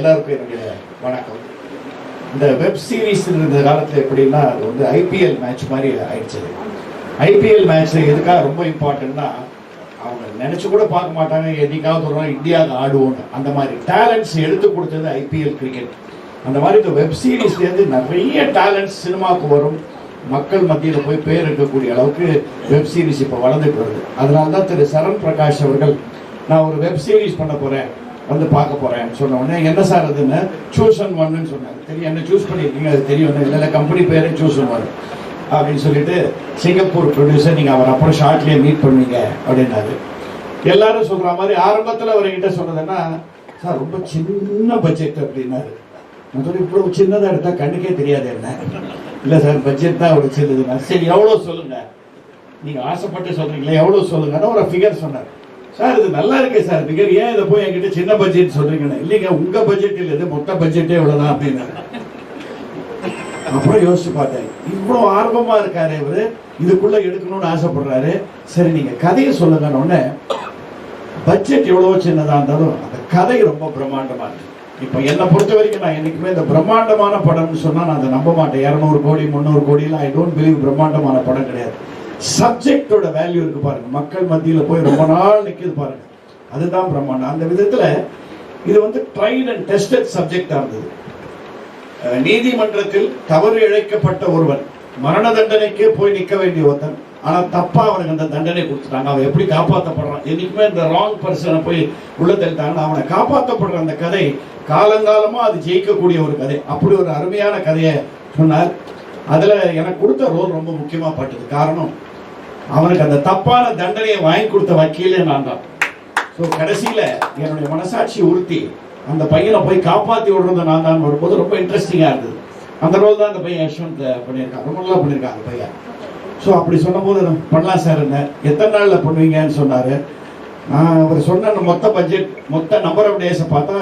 எல்லாருக்கும் என்னுடைய வணக்கம். இந்த வெப் சீரிஸ் இருந்த காலத்தில் எப்படின்னா அது வந்து ஐபிஎல் மேட்ச் மாதிரி ஆயிடுச்சு. ஐபிஎல் மேட்ச் எதுக்காக ரொம்ப இம்பார்ட்டன்ட்னா, அவங்க நினைச்சு கூட பார்க்க மாட்டாங்க என்னைக்காவது ஒரு நாள் இந்தியாவுக்கு ஆடுவோன்னு. அந்த மாதிரி டேலண்ட்ஸ் எடுத்து கொடுத்தது ஐபிஎல் கிரிக்கெட். அந்த மாதிரி இந்த வெப் சீரிஸ்லேருந்து நிறைய டேலண்ட்ஸ் சினிமாவுக்கு வரும், மக்கள் மத்தியில் போய் பேர் இருக்கக்கூடிய அளவுக்கு வெப் சீரிஸ் இப்போ வளர்ந்துட்டு வருது. அதனால தான் திரு சரண் பிரகாஷ் அவர்கள் நான் ஒரு வெப் சீரிஸ் பண்ண போகிறேன், வந்து பார்க்க போகிறேன்னு சொன்ன உடனே என்ன சார் அதுன்னு சூஸ் அண்ட் ஒன்னு சொன்னாங்க. தெரியும், என்ன சூஸ் பண்ணியிருக்கீங்க அது தெரியும், இல்லை கம்பெனி பேரே சூஸ் அண்ட் ஒன் அப்படின்னு சொல்லிட்டு சிங்கப்பூர் ப்ரொடியூசர், நீங்கள் அவர் அப்புறம் ஷார்ட்லேயே மீட் பண்ணுவீங்க அப்படின்னாரு. எல்லாரும் சொல்கிற மாதிரி ஆரம்பத்தில் அவர்கிட்ட சொன்னதுன்னா, சார் ரொம்ப சின்ன பட்ஜெட் அப்படின்னாரு. நான் சொல்லி இவ்வளோ சின்னதாக எடுத்தால் கண்ணுக்கே தெரியாது என்ன. இல்லை சார் பட்ஜெட் தான் அவ்வளோ சின்னதுன்னா. சரி எவ்வளோ சொல்லுங்கள், நீங்கள் ஆசைப்பட்டு சொல்கிறீங்களே எவ்வளோ சொல்லுங்கன்னா ஒரு ஃபிகர் சொன்னார். சார் இது நல்லா இருக்கே சார் ஃபிகர், ஏன் இதை போய் என்கிட்ட சின்ன பட்ஜெட் சொல்கிறீங்கன்னு. இல்லைங்க உங்கள் பட்ஜெட் இல்லை, இது மொத்த பட்ஜெட்டே இவ்வளோதான் அப்படின்னாரு. அப்புறம் யோசிச்சு பார்த்தேன், இவ்வளோ ஆர்வமாக இருக்காரு இவர், இதுக்குள்ளே எடுக்கணும்னு ஆசைப்படுறாரு. சரி நீங்கள் கதையை சொல்லுங்கன்னு. பட்ஜெட் எவ்வளோ சின்னதாக இருந்தாலும் அந்த கதை ரொம்ப பிரம்மாண்டமாக இருக்கு. இப்போ என்னை பொறுத்த வரைக்கும் நான் என்றைக்குமே இந்த பிரம்மாண்டமான படம்னு சொன்னால் நான் அதை நம்ப மாட்டேன். 200 கோடி 300 கோடிலாம் ஐ டோன்ட் பிலீவ் பிரம்மாண்டமான படம் கிடையாது. சப்ஜெக்டோட வேல்யூ இருக்கு பாருங்க, மக்கள் மத்தியில் போய் ரொம்ப நாள் நிற்கிது பாருங்க, அதுதான் பிரம்மாண்டம். அந்த விதத்தில் இது வந்து ட்ரைட் அண்ட் டெஸ்டட் சப்ஜெக்டாக இருந்தது. நீதிமன்றத்தில் தவறு இழைக்கப்பட்ட ஒருவன், மரண தண்டனைக்கே போய் நிற்க வேண்டிய ஒருத்தன், ஆனால் தப்பா அவனுக்கு அந்த தண்டனை கொடுத்துட்டாங்க. அவன் எப்படி காப்பாற்றப்படுறான், என்னைக்குமே இந்த ராங் பர்சனை போய் உள்ள தள்ளிட்டாங்கன்னா அவனை காப்பாற்றப்படுற அந்த கதை காலங்காலமா அது ஜெயிக்கக்கூடிய ஒரு கதை. அப்படி ஒரு அருமையான கதையை சொன்னார். அதுல எனக்கு கொடுத்த ரோல் ரொம்ப முக்கியமா பட்டது. காரணம், அவனுக்கு அந்த தப்பான தண்டனையை வாங்கி கொடுத்த வக்கீலே நான் தான். ஸோ கடைசியில என்னுடைய மனசாட்சி உறுத்தி அந்த பையனை போய் காப்பாற்றி விடுறத நான் தான் வரும்போது ரொம்ப இன்ட்ரெஸ்டிங்கா இருந்தது. அந்த ரோல் தான் அந்த பையன் யஷ்வந்த் பண்ணியிருக்கான், ரொம்ப நல்லா பண்ணியிருக்கான் அந்த பையன். ஸோ அப்படி சொன்னபோது பண்ணலாம் சார், என்ன எத்தனை நாளில் பண்ணுவீங்கன்னு சொன்னார். நான் அவர் சொன்ன மொத்த பட்ஜெட், மொத்த நம்பர் ஆஃப் டேஸை பார்த்தா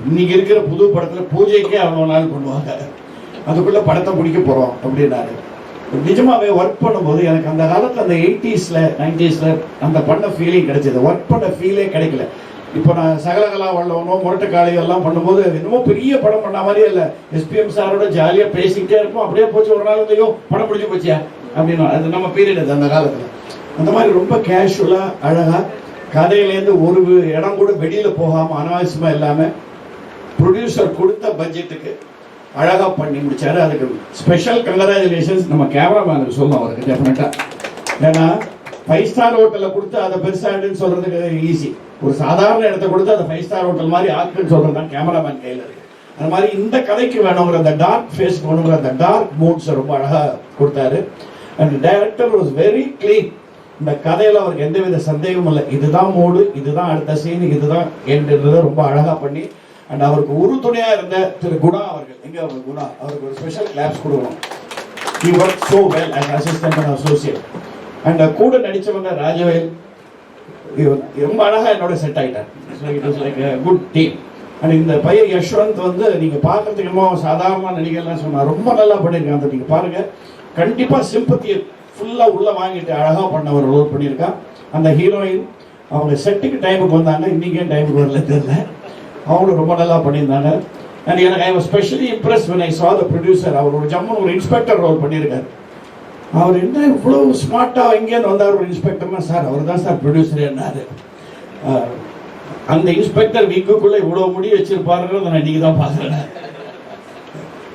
இன்னைக்கு இருக்கிற புது படத்தில் பூஜைக்கே அவ்வளோ நாள் பண்ணுவாங்க, அதுக்குள்ளே படத்தை முடிக்க போகிறோம் அப்படின்னாரு. நிஜமாவே ஒர்க் பண்ணும்போது எனக்கு அந்த காலத்தில் அந்த 80s 90s அந்த பண்ண ஃபீலிங் கிடைச்சது. ஒர்க் பண்ண ஃபீலே கிடைக்கல. இப்போ நான் சகலகலா வல்லவனோ முரட்டுக்காளி எல்லாம் பண்ணும்போது என்னமோ பெரிய படம் பண்ண மாதிரியே இல்லை. எஸ்பிஎம் சாரோட ஜாலியாக பேசிக்கிட்டே இருப்போம். அப்படியே போச்சு ஒரு நாள் இருந்தையோ படம் முடிஞ்சு போச்சியா அப்படின்னு. அது நம்ம பீரியட் அது அந்த காலத்தில். அந்த மாதிரி ரொம்ப கேஷுவலாக அழகாக கதையிலேருந்து ஒரு இடம் கூட வெளியில் போகாமல் அனாவசியமாக இல்லாமல் ப்ரொடியூசர் கொடுத்த பட்ஜெட்டுக்கு அழகாக பண்ணி முடிச்சாரு. அதுக்கு ஸ்பெஷல் கங்க்ராச்சுலேஷன்ஸ் நம்ம கேமராமேனுக்கு சொல்லணும் அவருக்கு டெஃபினட்டாக. ஏன்னா 5 ஸ்டார் ஹோட்டலில் கொடுத்து அதை பெருசாகிடுன்னு சொல்கிறதுக்கு ஈஸி. ஒரு சாதாரண இடத்த கொடுத்து அதை 5 ஸ்டார் ஹோட்டல் மாதிரி ஆக்குன்னு சொல்கிறது தான் கேமராமேன் கையில் இருக்கு. அது மாதிரி இந்த கதைக்கு வேணுங்கிற அந்த டார்க் ஃபேஸ் வேணுங்கிற அந்த டார்க் மூட்ஸை ரொம்ப அழகாக கொடுத்தாரு. And director was very clean. இந்த கதையில் அவருக்கு எந்தவித சந்தேகமும் இல்லை, இதுதான் மூடு, இதுதான் அடுத்த சீன், இதுதான் என்றதை ரொம்ப அழகாக பண்ணி. அண்ட் அவருக்கு உறுதுணையா இருந்த திரு குணா அவர்கள், எங்க அவர் குணா, அவருக்கு ஒரு ஸ்பெஷல் கிளாப்ஸ் கொடுக்கணும். He worked so well as assistant and associate. And கூட நடிச்சவங்க ராஜவேல் ரொம்ப அழகா என்னோட செட் ஆயிட்டார். So it was like a good team. And இந்த பையன் யஷ்வந்த் வந்து நீங்க பார்க்கறதுக்கு என்னமோ சாதாரண நடிகர்லாம் சொன்னா ரொம்ப நல்லா பண்ணியிருக்காங்க. நீங்க பாருங்க, கண்டிப்பா சிம்பத்தியை ஃபுல்லா உள்ள வாங்கிட்டு அழகா பண்ண ஒரு ரோல் பண்ணியிருக்கான். அந்த ஹீரோயின் அவங்க செட்டுக்கு டைமுக்கு வந்தாங்க, இன்னைக்கே டைமுக்கு வரல தெரியல, அவங்களும் ரொம்ப நல்லா பண்ணியிருந்தாங்க. அண்ட் எனக்கு I was specially Impress when I saw the producer. அவர் ஒரு ஜம்மு ஒரு இன்ஸ்பெக்டர் ரோல் பண்ணியிருக்காரு. அவர் என்ன இவ்வளோ ஸ்மார்ட்டாக எங்கேருந்து வந்தார் ஒரு இன்ஸ்பெக்டர்னா, சார் அவர் தான் சார் ப்ரொடியூசர் என்னாரு. அந்த இன்ஸ்பெக்டர் வீக்குக்குள்ளே இவ்வளோ முடி வச்சிருப்பாருங்கிறத நான் இன்னைக்கு தான் பார்க்குறேன்.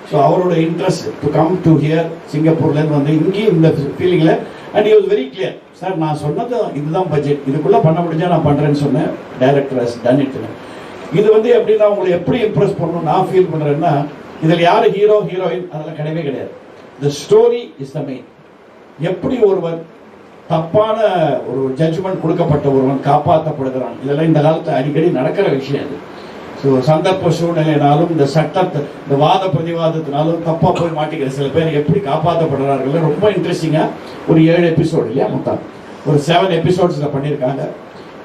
ஸோ அவரோட interest to come to here, சிங்கப்பூர்லேருந்து வந்து இங்கேயும் இந்த ஃபீலிங்கில். And he was very clear, sir நான் சொன்னது இதுதான் பட்ஜெட், இதுக்குள்ளே பண்ண முடிஞ்சா நான் பண்ணுறேன்னு சொன்னேன். Director has done it. இது வந்து எப்படின்னா உங்களை எப்படி இம்ப்ரெஸ் பண்ணணும் நான் ஃபீல் பண்ணுறேன்னா, இதில் யார் ஹீரோ ஹீரோயின் அதெல்லாம் கிடையவே கிடையாது. The story is the main. எப்படி ஒருவன் தப்பான ஒரு ஜட்ஜ்மெண்ட் கொடுக்கப்பட்ட ஒருவன் காப்பாற்றப்படுகிறான், இதெல்லாம் இந்த காலத்தில் அடிக்கடி நடக்கிற விஷயம் அது. ஸோ சந்தர்ப்ப சூழ்நிலையினாலும் இந்த சட்டத்தை இந்த வாத பிரதிவாதத்தினாலும் தப்பாக போய் மாட்டிக்கிற சில பேர் எப்படி காப்பாற்றப்படுறார்கள். ரொம்ப இன்ட்ரெஸ்டிங்காக ஒரு 7 எபிசோடு இல்லையா, மொத்தம் ஒரு 7 எபிசோட்ஸில் பண்ணியிருக்காங்க.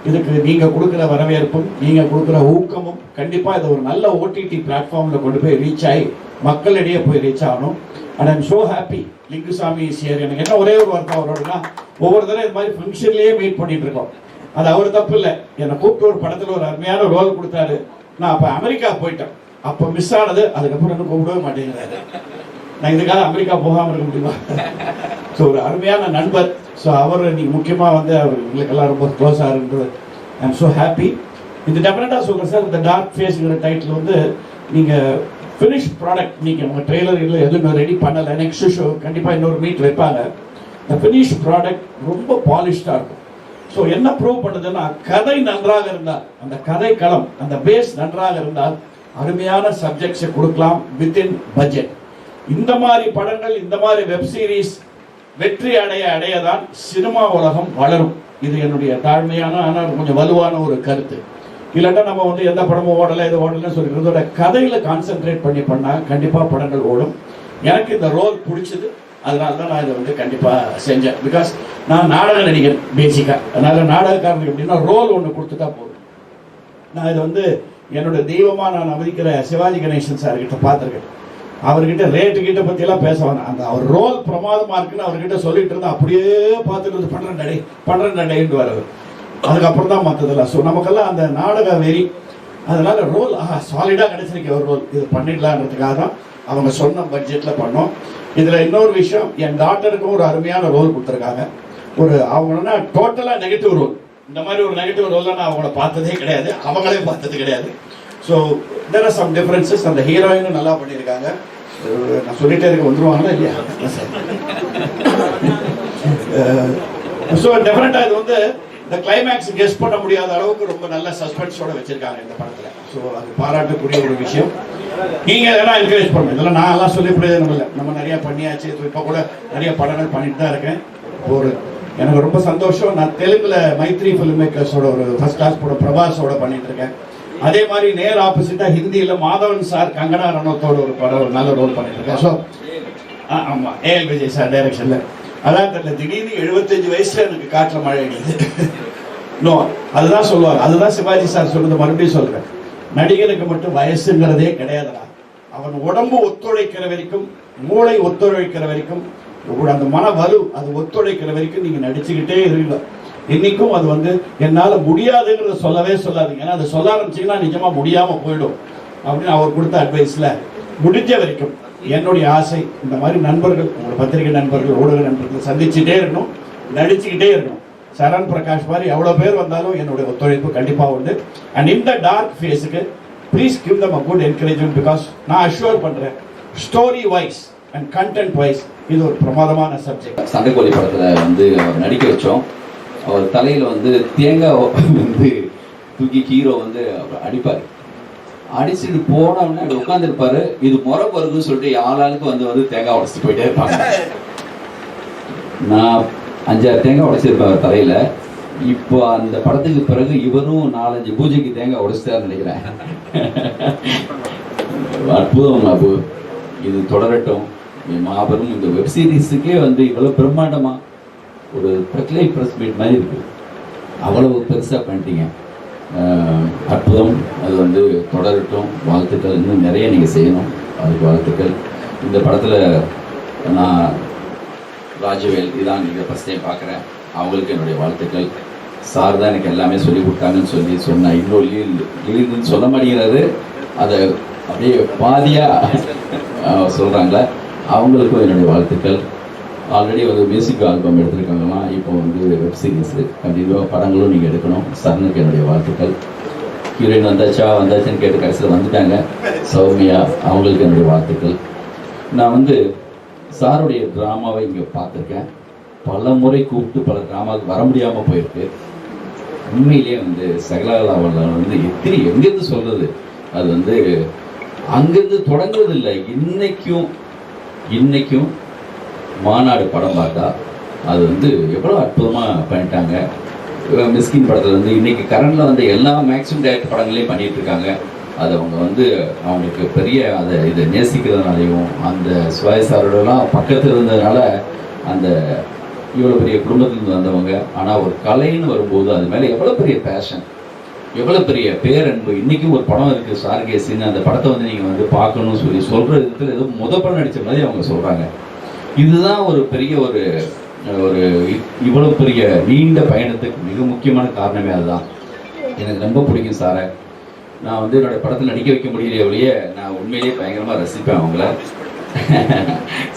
இதுக்கு நீங்கள் கொடுக்குற வரவேற்பும் நீங்கள் கொடுக்குற ஊக்கமும் கண்டிப்பாக இதை ஒரு நல்ல ஓடிடி பிளாட்ஃபார்மில் கொண்டு போய் ரீச் ஆகி மக்களிடையே போய் ரீச் ஆகணும். And I'm so happy Lingusamy shear. எனக்கு என்ன ஒரே ஒரு வருத்தம் அவரோடனா, ஒவ்வொரு தடவை இது மாதிரி ஃபங்க்ஷன்லேயே மீட் பண்ணிட்டு இருக்கோம். அது அவர் தப்பு இல்லை. என்னை கூப்பிட்டு ஒரு படத்தில் ஒரு அருமையான ரோல் கொடுத்தாரு. நான் அப்போ அமெரிக்கா போயிட்டேன். அப்போ மிஸ் ஆனது, அதுக்கப்புறம் இன்னும் கூப்பிடவே மாட்டேங்கிறாரு. நான் இதுக்காக அமெரிக்கா போகாமல் இருக்க முடியுமா? ஸோ ஒரு அருமையான நண்பர். ஸோ அவர் நீங்கள் முக்கியமாக வந்து அவர் எங்களுக்கெல்லாம் ரொம்ப க்ளோஸாக இருந்தது. I am so happy. இது டெஃபினட்டாக சொல்கிறேன் சார், இந்த டார்க் ஃபேஸுங்கிற டைட்டில் வந்து நீங்கள் ஃபினிஷ் ப்ராடக்ட், நீங்கள் உங்கள் ட்ரெய்லர் இல்லை எதுவும் ரெடி பண்ணலை, நெக்ஸ்ட் ஷோ கண்டிப்பாக இன்னொரு மீட் வைப்பாங்க. இந்த ஃபினிஷ் ப்ராடக்ட் ரொம்ப பாலிஷ்டாக இருக்கும். ஸோ என்ன ப்ரூவ் பண்ணுதுன்னா, கதை நன்றாக இருந்தால், அந்த கதை களம், அந்த பேஸ் நன்றாக இருந்தால் அருமையான சப்ஜெக்ட்ஸை கொடுக்கலாம் வித்தின் பட்ஜெட். இந்த மாதிரி படங்கள், இந்த மாதிரி வெப் சீரிஸ் வெற்றி அடைய தான் சினிமா உலகம் வளரும். இது என்னுடைய தாழ்மையான ஆனால் கொஞ்சம் வலுவான ஒரு கருத்து. இல்லாட்டா நம்ம வந்து எந்த படமும் ஓடலை, இது ஓடலைன்னு சொல்லிக்கிறதோட கதையில் கான்சென்ட்ரேட் பண்ணி பண்ணால் கண்டிப்பாக படங்கள் ஓடும். எனக்கு இந்த ரோல் பிடிச்சது, அதனால தான் நான் இதை வந்து கண்டிப்பாக செஞ்சேன். பிகாஸ் நான் நாடக நடிகர் பேசிக்காக, அதனால் நாடகக்காரனுக்கு எப்படின்னா ரோல் ஒன்று கொடுத்துட்டா போதும். நான் இதை வந்து என்னோட தெய்வமாக நான் மதிக்கிற சிவாஜி கணேசன் சார்கிட்ட பார்த்துருக்கேன். அவர்கிட்ட ரேட்டுக்கிட்ட பற்றியெல்லாம் பேசுவாங்க. அந்த அவர் ரோல் பிரமாதமாக இருக்குன்னு அவர்கிட்ட சொல்லிட்டு இருந்தால் அப்படியே பார்த்துட்டு பண்ணுறேன் நடைன்னு வர்றது. அதுக்கப்புறம் தான் மற்றதெல்லாம். ஸோ நமக்கெல்லாம் அந்த நாடக வெறி, அதனால் ரோல் சாலிடாக கிடைச்சிருக்க ஒரு ரோல், இது பண்ணிடலான்றதுக்காக தான் அவங்க சொன்ன பட்ஜெட்டில் பண்ணோம். இதில் இன்னொரு விஷயம், என் டாக்டருக்கும் ஒரு அருமையான ரோல் கொடுத்துருக்காங்க. அவங்கன்னா டோட்டலாக நெகட்டிவ் ரோல். இந்த மாதிரி ஒரு நெகட்டிவ் ரோல்லாம் நான் அவங்கள பார்த்ததே கிடையாது, அவங்களே பார்த்தது கிடையாது. So there are some differences. அந்த ஹீரோயினும் நல்லா பண்ணியிருக்காங்க. நான் சொல்லிட்டே இருக்க வந்துருவாங்களா இல்லையா? ஸோ டெஃபினட்டாக இது வந்து இந்த கிளைமேக்ஸ் கெஸ் பண்ண முடியாத அளவுக்கு ரொம்ப நல்ல சஸ்பென்ஸோட வச்சிருக்காங்க இந்த படத்தில். ஸோ அது பாராட்டக்கூடிய ஒரு விஷயம். நீங்கள் இதெல்லாம் என்கரேஜ் பண்ணணும். இதெல்லாம் நான் எல்லாம் சொல்லி பிரயோஜனம் இல்லை, நம்ம நிறையா பண்ணியாச்சு. இப்போ கூட நிறைய படங்கள் பண்ணிட்டு தான் இருக்கேன். எனக்கு ரொம்ப சந்தோஷம். நான் தெலுங்குல மைத்ரி ஃபிலிம் மேக்கர்ஸோட ஒரு ஃபர்ஸ்ட் கிளாஸ் படம் பிரபாஸோட பண்ணிட்டு இருக்கேன். அதே மாதிரி நேர் ஆப்போசிட்டா ஹிந்தியில் மாதவன் சார் கங்கனா ரணோத்தோட ஒரு படம், ஒரு நல்ல ரோல் பண்ணிட்டு இருக்கேன். ஸோ ஆமாம், ஏஎல் விஜய் சார் டைரக்ஷன்ல. அதான் தெரியல, திடீர்னு 75 வயசுல எனக்கு காட்டுல மழை அடிக்குது. நோ, அதுதான் சொல்லுவாங்க, அதுதான் சிவாஜி சார் சொல்றது. மறுபடியும் சொல்றேன், நடிகனுக்கு மட்டும் வயசுங்கிறதே கிடையாதுடா. அவன் உடம்பு ஒத்துழைக்கிற வரைக்கும், மூளை ஒத்துழைக்கிற வரைக்கும், அந்த மன வலு அது ஒத்துழைக்கிற வரைக்கும் நீங்க நடிச்சுக்கிட்டே இருக்கீங்க. இன்னைக்கும் அது வந்து என்னால முடியாதுங்கிறத சொல்லவே சொல்லாதீங்க. ஏன்னா அதை சொல்ல ஆரம்பிச்சீங்கன்னா நிஜமா முடியாம போயிடும் அப்படின்னு அவர் கொடுத்த அட்வைஸ்ல முடிஞ்ச வரைக்கும் என்னுடைய ஆசை, இந்த மாதிரி நண்பர்கள், உங்களோட பத்திரிகை நண்பர்கள், ஊடக நண்பர்கள் சந்திச்சுட்டே இருக்கணும், நடிச்சுக்கிட்டே இருக்கணும். சரண் பிரகாஷ் மாதிரி எவ்வளவு பேர் வந்தாலும் என்னுடைய ஒத்துழைப்பு கண்டிப்பா உண்டு. அண்ட் இந்த டார்க் ஃபேஸுக்கு please give them a good encouragement. Because நான் அஷ்யூர் பண்றேன், story wise and content wise இது ஒரு பிரமாதமான சப்ஜெக்ட். சண்டைக்கோழி படத்துல வந்து அவர் நடிக்க வச்சோம். அவர் தலையில வந்து தேங்காய் வந்து தூக்கி ஹீரோ வந்து அடிப்பாரு. அடிச்சுட்டு போனோம்னா அப்படி உட்காந்துருப்பாரு. இது முறை வருதுன்னு சொல்லிட்டு ஆளாளுக்கு வந்து தேங்காய் உடைச்சிட்டு போயிட்டே இருப்பாங்க. நான் 5-6 தேங்காய் உடைச்சிருப்பேன் அவர் தலையில. இப்போ அந்த படத்துக்கு பிறகு இவரும் 4-5 பூஜைக்கு தேங்காய் உடைச்சிட்டாருன்னு நினைக்கிறேன். அற்புதம் அபு, இது தொடரட்டும். மாபெரும் இந்த வெப் சீரிஸுக்கே வந்து இவ்வளவு பிரம்மாண்டமா ஒரு பிரக்லை பிரஸ் மீட் மாதிரி இருக்கு. அவ்வளவு பெருசா பண்ணிட்டீங்க, அற்புதம். அது வந்து தொடரட்டும், வாழ்த்துக்கள். இன்னும் நிறைய நீங்க செய்யணும், அதுக்கு வாழ்த்துக்கள். இந்த படத்துல நான் ராஜவேல் இதான் நீங்க ஃபர்ஸ்ட் டைம் பார்க்குறேன், அவங்களுக்கு என்னுடைய வாழ்த்துக்கள். சார் தான் எனக்கு எல்லாமே சொல்லி கொடுத்தாங்கன்னு சொன்னேன். இன்னும் லீடுன்னு சொல்ல மாட்டேங்கிறாரு, அதை அப்படியே பாதியா சொல்றாங்களே, அவங்களுக்கும் என்னுடைய வாழ்த்துக்கள். ஆல்ரெடி வந்து மியூசிக் ஆல்பம் எடுத்திருக்காங்களாம், இப்போ வந்து வெப் சீரிஸ் கண்டிப்பாக படங்களும் நீங்கள் எடுக்கணும். சரணுக்கு என்னுடைய வாழ்த்துக்கள். ஹீரோயின் வந்தாச்சுன்னு கேட்டு கடைசியில் வந்துட்டாங்க, சௌமியா, அவங்களுக்கு என்னுடைய வாழ்த்துக்கள். நான் வந்து சாருடைய ட்ராமாவை இங்கே பார்த்துருக்கேன். பல முறை கூப்பிட்டு பல ட்ராமாவுக்கு வர முடியாமல் போயிருக்கு. உண்மையிலேயே வந்து சகலகலாவில் வந்து எங்கேருந்து சொல்கிறது, அது வந்து அங்கேருந்து தொடங்குறது இல்லை. இன்னைக்கும் மாநாடு படம் பார்த்தா அது வந்து எவ்வளோ அற்புதமாக பண்ணிட்டாங்க. மிஸ்கின் படத்தில் வந்து இன்னைக்கு கரண்டில் வந்து எல்லா மேக்ஸிமம் டைரக்ட் படங்களையும் பண்ணிட்டு இருக்காங்க. அது அவங்க வந்து அவங்களுக்கு பெரிய அதை இதை நேசிக்கிறதுனாலையும் அந்த சுவாயசாரோடலாம் பக்கத்தில் இருந்ததுனால அந்த இவ்வளோ பெரிய குடும்பத்திலிருந்து வந்தவங்க. ஆனால் ஒரு கலைன்னு வரும்போது அது மேலே எவ்வளோ பெரிய பேஷன், எவ்வளோ பெரிய பேரன்பு. இன்றைக்கும் ஒரு படம் இருக்குது சார்கேசின்னு, அந்த படத்தை வந்து நீங்கள் வந்து பார்க்கணும்னு சொல்கிற விதத்தில் ஏதோ படம் நடித்த மாதிரி அவங்க சொல்கிறாங்க. இதுதான் ஒரு பெரிய ஒரு இவ்வளோ பெரிய நீண்ட பயணத்துக்கு மிக முக்கியமான காரணமே அதுதான். எனக்கு ரொம்ப பிடிக்கும் சாரை. நான் வந்து என்னோட படத்தில் நடிக்க வைக்க முடியலையே ஒழிய நான் உண்மையிலேயே பயங்கரமாக ரசிப்பேன் அவங்கள.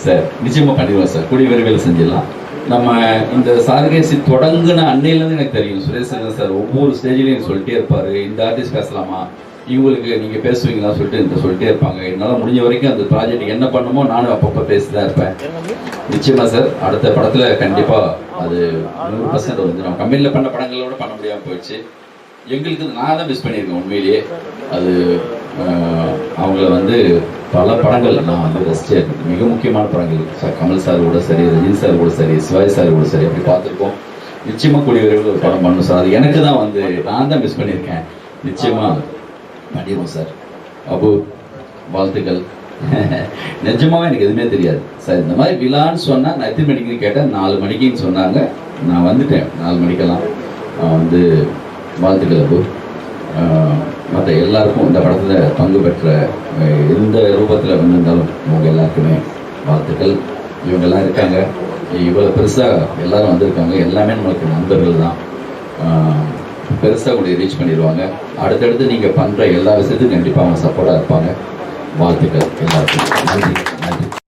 சார் நிச்சயமாக பண்ணிடுவோம் சார், கூடிய விரைவில் செஞ்சிடலாம். நம்ம இந்த சார்கேசி தொடங்குன அன்னையிலேருந்து எனக்கு தெரியும் சுரேஷ் சார் ஒவ்வொரு ஸ்டேஜ்லையும் சொல்லிட்டே இருப்பார், இந்த ஆர்டிஸ்ட் பேசலாமா, இவங்களுக்கு நீங்கள் பேசுவீங்களா சொல்லிட்டு என்கிட்ட சொல்லிட்டே இருப்பாங்க. என்னால் முடிஞ்ச வரைக்கும் அந்த ப்ராஜெக்ட் என்ன பண்ணுமோ நானும் அப்பப்போ பேசி தான் இருப்பேன். நிச்சயமாக சார் அடுத்த படத்தில் கண்டிப்பாக அது 100% வந்து நம்ம கம்பெனியில் பண்ண படங்களோட பண்ண முடியாமல் போயிடுச்சு. எங்களுக்கு நான் தான் மிஸ் பண்ணியிருக்கேன் உண்மையிலேயே. அது அவங்கள வந்து பல படங்கள் நான் வந்து ரசித்தேன், மிக முக்கியமான படங்கள் சார், கமல் சார் கூட சரி, ரஜினி சார் கூட சரி, சிவாஜி சார் கூட சரி, அப்படி பார்த்துருக்கோம். நிச்சயமாக கூடிய விரைவில் ஒரு படம் பண்ணணும் சார். அது எனக்கு தான் வந்து நான் தான் மிஸ் பண்ணியிருக்கேன். நிச்சயமாக பண்ணிடுவோம் சார். அபு வாழ்த்துக்கள். நிஜமாவே எனக்கு எதுவுமே தெரியாது சார். இந்த மாதிரி விழான்னு சொன்னால் நான் எத்தனை மணிக்குன்னு கேட்டேன், 4 மணிக்குன்னு சொன்னாங்க. நான் வந்துட்டேன் 4 மணிக்கெல்லாம். வந்து வாழ்த்துக்கள் அபு. மற்ற எல்லாருக்கும் இந்த படத்தில் பங்கு பெற்ற எந்த ரூபத்தில் வந்திருந்தாலும் அவங்க எல்லாருக்குமே வாழ்த்துக்கள். இவங்கெல்லாம் இருக்காங்க, இவ்வளோ பெருசாக எல்லாரும் வந்திருக்காங்க, எல்லாமே நம்மளுக்கு நண்பர்கள் தான். பெருசாக கூட ரீச் பண்ணிடுவாங்க. அடுத்தடுத்து நீங்கள் பண்ணுற எல்லா விஷயத்துக்கும் கண்டிப்பாக அவங்க சப்போர்ட்டாக இருப்பாங்க. வாழ்த்துக்கள் எல்லாருக்கும். நன்றி.